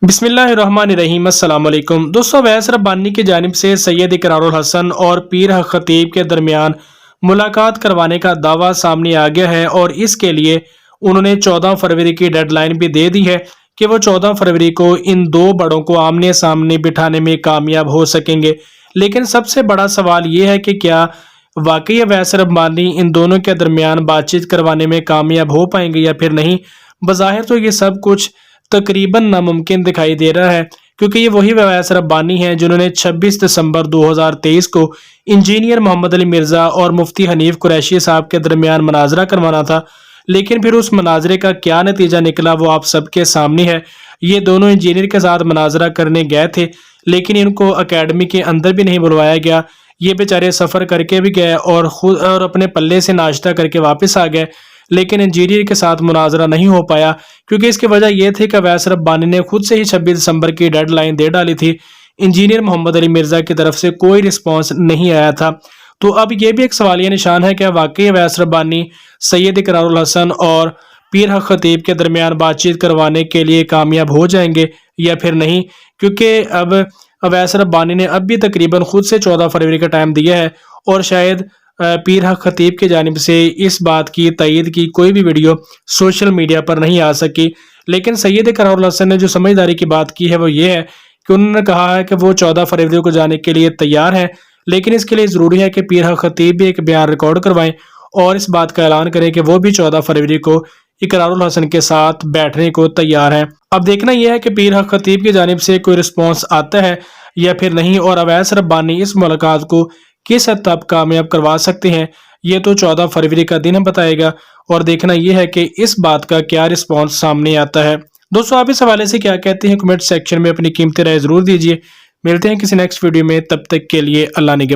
बिस्मिल्लाहिर्रहमानिर्रहीम। अस्सलाम वालेकुम दोस्तों, अवैस रब्बानी की जानिब से सैयद इकरारुल हसन और पीर हक खतीब के दरमियान मुलाकात करवाने का दावा सामने आ गया है और इसके लिए उन्होंने 14 फरवरी की डेडलाइन भी दे दी है कि वो 14 फरवरी को इन दो बड़ों को आमने सामने बिठाने में कामयाब हो सकेंगे। लेकिन सबसे बड़ा सवाल ये है कि क्या वाकई अवैस रब्बानी इन दोनों के दरमियान बातचीत करवाने में कामयाब हो पाएंगे या फिर नहीं। बज़ाहिर तो ये सब कुछ तकरीबन नामुमकिन दिखाई दे रहा है, क्योंकि ये वही अवैस रब्बानी हैं जिन्होंने 26 दिसंबर 2023 को इंजीनियर मोहम्मद अली मिर्ज़ा और मुफ्ती हनीफ कुरैशी साहब के दरमियान मनाजरा करवाना था। लेकिन फिर उस मनाजरे का क्या नतीजा निकला वो आप सबके सामने है। ये दोनों इंजीनियर के साथ मनाजरा करने गए थे, लेकिन इनको अकेडमी के अंदर भी नहीं बुलवाया गया। ये बेचारे सफ़र करके भी गए और खुद और अपने पल्ले से नाश्ता करके वापस आ गए, लेकिन इंजीनियर के साथ मुनाजरा नहीं हो पाया, क्योंकि इसकी वजह यह थी कि अवैस रब्बानी ने खुद से ही 26 दिसंबर की डेडलाइन दे डाली थी। इंजीनियर मोहम्मद अली मिर्ज़ा की तरफ से कोई रिस्पॉन्स नहीं आया था। तो अब ये भी एक सवालिया निशान है कि वाकई अवैस रब्बानी सैयद इकरारुल हसन और पीर हक खतीब के दरमियान बातचीत करवाने के लिए कामयाब हो जाएंगे या फिर नहीं, क्योंकि अब अवैस रब्बानी ने अब भी तकरीबन खुद से 14 फरवरी का टाइम दिया है और शायद पीर हक खतीब की जानिब से इस बात की तईद की कोई भी वीडियो सोशल मीडिया पर नहीं आ सकी। लेकिन सैयद इकरारुल हसन ने जो समझदारी की बात की है वो ये है कि उन्होंने कहा है कि वो 14 फरवरी को जाने के लिए तैयार है, लेकिन इसके लिए ज़रूरी है कि पीर हक खतीब भी एक बयान रिकॉर्ड करवाएं और इस बात का ऐलान करें कि वो भी 14 फरवरी को इकरारुल हसन के साथ बैठने को तैयार है। अब देखना यह है कि पीर हक खतीब की जानिब से कोई रिस्पॉन्स आता है या फिर नहीं, और अवैस रब्बानी इस मुलाकात को किस हद तक कामयाब करवा सकते हैं ये तो 14 फरवरी का दिन बताएगा। और देखना यह है कि इस बात का क्या रिस्पॉन्स सामने आता है। दोस्तों, आप इस हवाले से क्या कहते हैं कमेंट सेक्शन में अपनी कीमती राय जरूर दीजिए। मिलते हैं किसी नेक्स्ट वीडियो में, तब तक के लिए अल्लाह निगहबान।